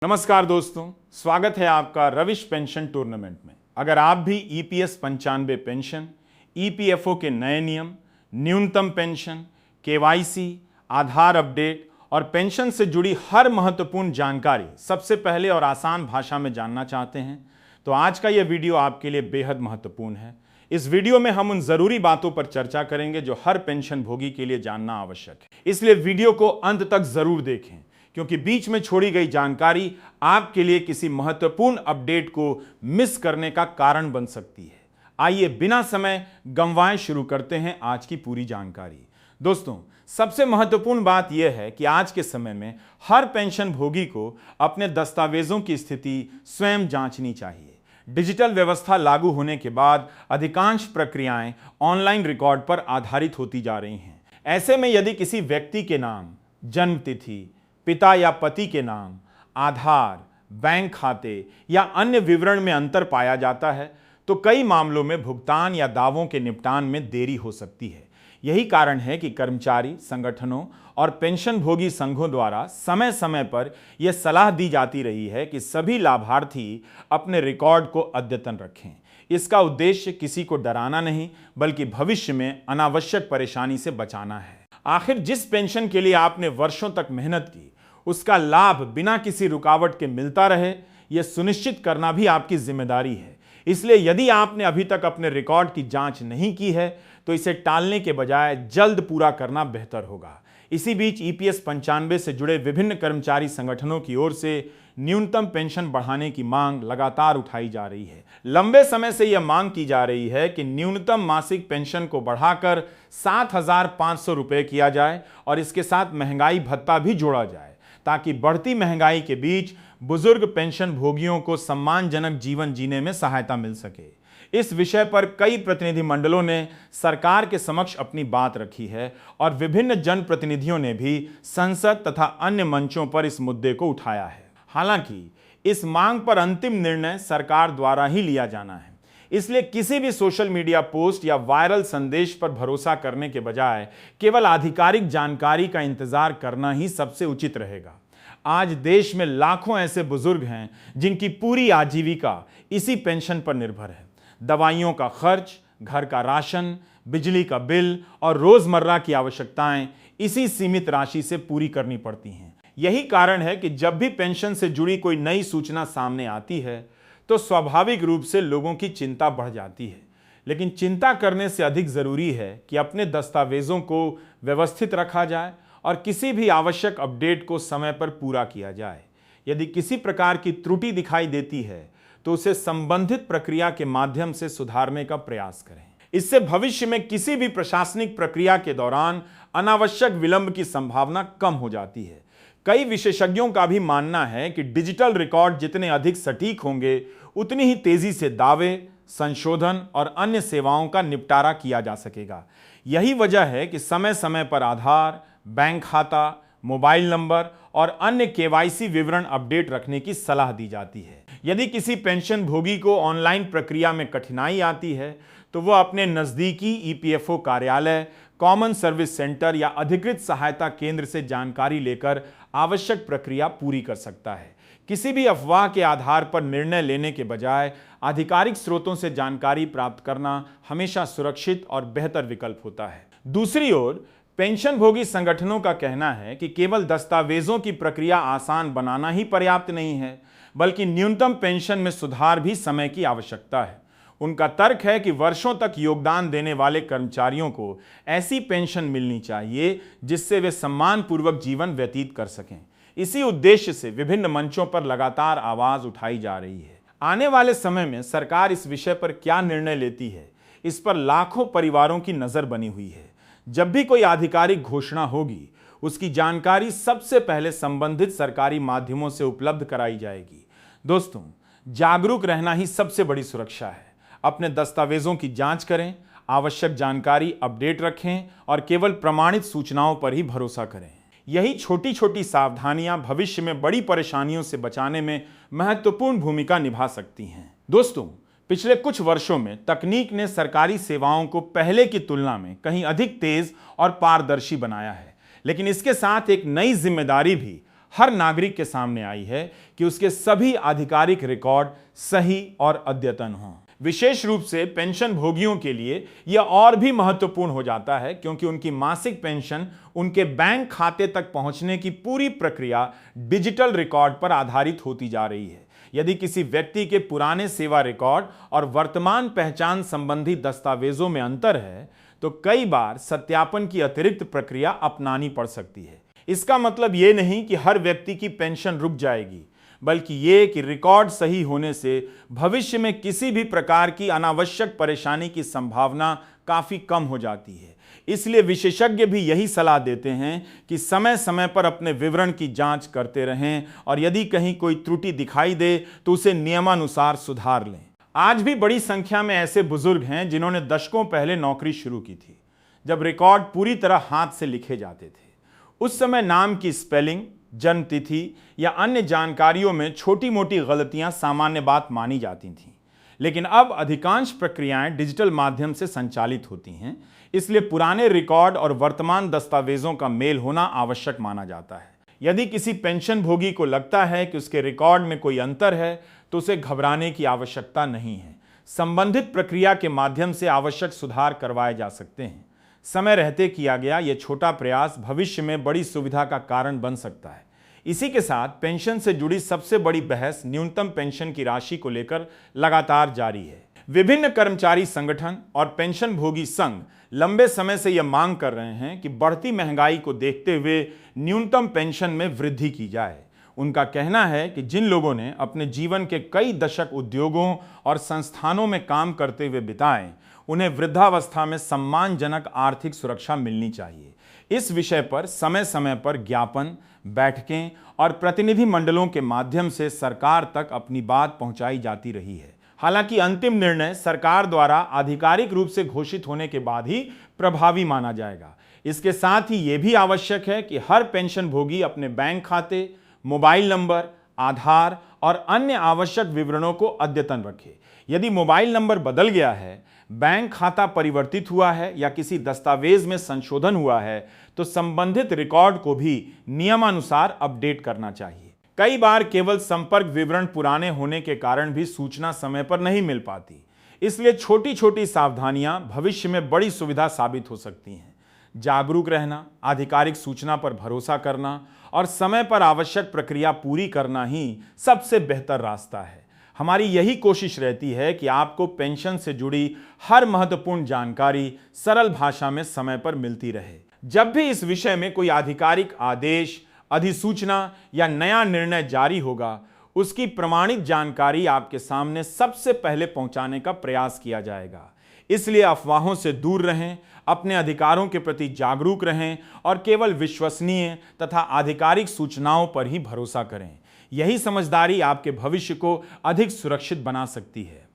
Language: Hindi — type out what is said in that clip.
नमस्कार दोस्तों, स्वागत है आपका रविश पेंशन टूर्नामेंट में। अगर आप भी ईपीएस 95 पेंशन, ईपीएफओ के नए नियम, न्यूनतम पेंशन, केवाईसी, आधार अपडेट और पेंशन से जुड़ी हर महत्वपूर्ण जानकारी सबसे पहले और आसान भाषा में जानना चाहते हैं तो आज का यह वीडियो आपके लिए बेहद महत्वपूर्ण है। इस वीडियो में हम उन जरूरी बातों पर चर्चा करेंगे जो हर पेंशन भोगी के लिए जानना आवश्यक है, इसलिए वीडियो को अंत तक जरूर देखें क्योंकि बीच में छोड़ी गई जानकारी आपके लिए किसी महत्वपूर्ण अपडेट को मिस करने का कारण बन सकती है। आइए बिना समय गंवाए शुरू करते हैं आज की पूरी जानकारी। दोस्तों, सबसे महत्वपूर्ण बात यह है कि आज के समय में हर पेंशन भोगी को अपने दस्तावेजों की स्थिति स्वयं जांचनी चाहिए। डिजिटल व्यवस्था लागू होने के बाद अधिकांश प्रक्रियाएं ऑनलाइन रिकॉर्ड पर आधारित होती जा रही हैं। ऐसे में यदि किसी व्यक्ति के नाम, जन्म तिथि, पिता या पति के नाम, आधार, बैंक खाते या अन्य विवरण में अंतर पाया जाता है तो कई मामलों में भुगतान या दावों के निपटान में देरी हो सकती है। यही कारण है कि कर्मचारी संगठनों और पेंशन भोगी संघों द्वारा समय समय पर यह सलाह दी जाती रही है कि सभी लाभार्थी अपने रिकॉर्ड को अद्यतन रखें। इसका उद्देश्य किसी को डराना नहीं बल्कि भविष्य में अनावश्यक परेशानी से बचाना है। आखिर जिस पेंशन के लिए आपने वर्षों तक मेहनत की उसका लाभ बिना किसी रुकावट के मिलता रहे, यह सुनिश्चित करना भी आपकी जिम्मेदारी है। इसलिए यदि आपने अभी तक अपने रिकॉर्ड की जांच नहीं की है तो इसे टालने के बजाय जल्द पूरा करना बेहतर होगा। इसी बीच ईपीएस 95 से जुड़े विभिन्न कर्मचारी संगठनों की ओर से न्यूनतम पेंशन बढ़ाने की मांग लगातार उठाई जा रही है। लंबे समय से यह मांग की जा रही है कि न्यूनतम मासिक पेंशन को बढ़ाकर 7,500 रुपये किया जाए और इसके साथ महंगाई भत्ता भी जोड़ा जाए ताकि बढ़ती महंगाई के बीच बुजुर्ग पेंशन भोगियों को सम्मानजनक जीवन जीने में सहायता मिल सके। इस विषय पर कई प्रतिनिधि मंडलों ने सरकार के समक्ष अपनी बात रखी है और विभिन्न जनप्रतिनिधियों ने भी संसद तथा अन्य मंचों पर इस मुद्दे को उठाया है। हालांकि इस मांग पर अंतिम निर्णय सरकार द्वारा ही लिया जाना है, इसलिए किसी भी सोशल मीडिया पोस्ट या वायरल संदेश पर भरोसा करने के बजाय केवल आधिकारिक जानकारी का इंतजार करना ही सबसे उचित रहेगा। आज देश में लाखों ऐसे बुजुर्ग हैं जिनकी पूरी आजीविका इसी पेंशन पर निर्भर है। दवाइयों का खर्च, घर का राशन, बिजली का बिल और रोजमर्रा की आवश्यकताएं इसी सीमित राशि से पूरी करनी पड़ती हैं। यही कारण है कि जब भी पेंशन से जुड़ी कोई नई सूचना सामने आती है तो स्वाभाविक रूप से लोगों की चिंता बढ़ जाती है। लेकिन चिंता करने से अधिक जरूरी है कि अपने दस्तावेजों को व्यवस्थित रखा जाए और किसी भी आवश्यक अपडेट को समय पर पूरा किया जाए। यदि किसी प्रकार की त्रुटि दिखाई देती है तो उसे संबंधित प्रक्रिया के माध्यम से सुधारने का प्रयास करें। इससे भविष्य में किसी भी प्रशासनिक प्रक्रिया के दौरान अनावश्यक विलंब की संभावना कम हो जाती है। कई विशेषज्ञों का भी मानना है कि डिजिटल रिकॉर्ड जितने अधिक सटीक होंगे उतनी ही तेजी से दावे, संशोधन और अन्य सेवाओं का निपटारा किया जा सकेगा। यही वजह है कि समय समय पर आधार, बैंक खाता, मोबाइल नंबर और अन्य केवाईसी विवरण अपडेट रखने की सलाह दी जाती है। यदि किसी पेंशन भोगी को ऑनलाइन प्रक्रिया में कठिनाई आती है तो वह अपने नजदीकी ईपीएफओ कार्यालय, कॉमन सर्विस सेंटर या अधिकृत सहायता केंद्र से जानकारी लेकर आवश्यक प्रक्रिया पूरी कर सकता है। किसी भी अफवाह के आधार पर निर्णय लेने के बजाय आधिकारिक स्रोतों से जानकारी प्राप्त करना हमेशा सुरक्षित और बेहतर विकल्प होता है। दूसरी ओर पेंशन भोगी संगठनों का कहना है कि केवल दस्तावेजों की प्रक्रिया आसान बनाना ही पर्याप्त नहीं है बल्कि न्यूनतम पेंशन में सुधार भी समय की आवश्यकता है। उनका तर्क है कि वर्षों तक योगदान देने वाले कर्मचारियों को ऐसी पेंशन मिलनी चाहिए जिससे वे सम्मानपूर्वक जीवन व्यतीत कर सकें। इसी उद्देश्य से विभिन्न मंचों पर लगातार आवाज उठाई जा रही है। आने वाले समय में सरकार इस विषय पर क्या निर्णय लेती है, इस पर लाखों परिवारों की नजर बनी हुई है। जब भी कोई आधिकारिक घोषणा होगी उसकी जानकारी सबसे पहले संबंधित सरकारी माध्यमों से उपलब्ध कराई जाएगी। दोस्तों, जागरूक रहना ही सबसे बड़ी सुरक्षा है। अपने दस्तावेजों की जांच करें, आवश्यक जानकारी अपडेट रखें और केवल प्रमाणित सूचनाओं पर ही भरोसा करें। यही छोटी छोटी सावधानियां भविष्य में बड़ी परेशानियों से बचाने में महत्वपूर्ण भूमिका निभा सकती हैं। दोस्तों, पिछले कुछ वर्षों में तकनीक ने सरकारी सेवाओं को पहले की तुलना में कहीं अधिक तेज और पारदर्शी बनाया है, लेकिन इसके साथ एक नई जिम्मेदारी भी हर नागरिक के सामने आई है कि उसके सभी आधिकारिक रिकॉर्ड सही और अद्यतन हों। विशेष रूप से पेंशन भोगियों के लिए यह और भी महत्वपूर्ण हो जाता है क्योंकि उनकी मासिक पेंशन उनके बैंक खाते तक पहुंचने की पूरी प्रक्रिया डिजिटल रिकॉर्ड पर आधारित होती जा रही है। यदि किसी व्यक्ति के पुराने सेवा रिकॉर्ड और वर्तमान पहचान संबंधी दस्तावेजों में अंतर है तो कई बार सत्यापन की अतिरिक्त प्रक्रिया अपनानी पड़ सकती है। इसका मतलब ये नहीं कि हर व्यक्ति की पेंशन रुक जाएगी, बल्कि ये कि रिकॉर्ड सही होने से भविष्य में किसी भी प्रकार की अनावश्यक परेशानी की संभावना काफी कम हो जाती है। इसलिए विशेषज्ञ भी यही सलाह देते हैं कि समय समय पर अपने विवरण की जांच करते रहें और यदि कहीं कोई त्रुटि दिखाई दे तो उसे नियमानुसार सुधार लें। आज भी बड़ी संख्या में ऐसे बुजुर्ग हैं जिन्होंने दशकों पहले नौकरी शुरू की थी, जब रिकॉर्ड पूरी तरह हाथ से लिखे जाते थे। उस समय नाम की स्पेलिंग, जन्म तिथि या अन्य जानकारियों में छोटी मोटी गलतियां सामान्य बात मानी जाती थीं। लेकिन अब अधिकांश प्रक्रियाएं डिजिटल माध्यम से संचालित होती हैं, इसलिए पुराने रिकॉर्ड और वर्तमान दस्तावेजों का मेल होना आवश्यक माना जाता है। यदि किसी पेंशन भोगी को लगता है कि उसके रिकॉर्ड में कोई अंतर है तो उसे घबराने की आवश्यकता नहीं है। संबंधित प्रक्रिया के माध्यम से आवश्यक सुधार करवाए जा सकते हैं। समय रहते किया गया यह छोटा प्रयास भविष्य में बड़ी सुविधा का कारण बन सकता है। इसी के साथ पेंशन से जुड़ी सबसे बड़ी बहस न्यूनतम पेंशन की राशि को लेकर लगातार जारी है। विभिन्न कर्मचारी संगठन और पेंशन भोगी संघ लंबे समय से यह मांग कर रहे हैं कि बढ़ती महंगाई को देखते हुए न्यूनतम पेंशन में वृद्धि की जाए। उनका कहना है कि जिन लोगों ने अपने जीवन के कई दशक उद्योगों और संस्थानों में काम करते हुए बिताए, उन्हें वृद्धावस्था में सम्मानजनक आर्थिक सुरक्षा मिलनी चाहिए। इस विषय पर समय समय पर ज्ञापन, बैठकें और प्रतिनिधि मंडलों के माध्यम से सरकार तक अपनी बात पहुंचाई जाती रही है। हालांकि अंतिम निर्णय सरकार द्वारा आधिकारिक रूप से घोषित होने के बाद ही प्रभावी माना जाएगा। इसके साथ ही यह भी आवश्यक है कि हर पेंशन भोगी अपने बैंक खाते, मोबाइल नंबर, आधार और अन्य आवश्यक विवरणों को अद्यतन रखे। यदि मोबाइल नंबर बदल गया है, बैंक खाता परिवर्तित हुआ है या किसी दस्तावेज में संशोधन हुआ है तो संबंधित रिकॉर्ड को भी नियमानुसार अपडेट करना चाहिए। कई बार केवल संपर्क विवरण पुराने होने के कारण भी सूचना समय पर नहीं मिल पाती, इसलिए छोटी छोटी सावधानियां भविष्य में बड़ी सुविधा साबित हो सकती हैं। जागरूक रहना, आधिकारिक सूचना पर भरोसा करना और समय पर आवश्यक प्रक्रिया पूरी करना ही सबसे बेहतर रास्ता है। हमारी यही कोशिश रहती है कि आपको पेंशन से जुड़ी हर महत्वपूर्ण जानकारी सरल भाषा में समय पर मिलती रहे। जब भी इस विषय में कोई आधिकारिक आदेश, अधिसूचना या नया निर्णय जारी होगा, उसकी प्रमाणित जानकारी आपके सामने सबसे पहले पहुंचाने का प्रयास किया जाएगा। इसलिए अफवाहों से दूर रहें, अपने अधिकारों के प्रति जागरूक रहें और केवल विश्वसनीय तथा आधिकारिक सूचनाओं पर ही भरोसा करें। यही समझदारी आपके भविष्य को अधिक सुरक्षित बना सकती है।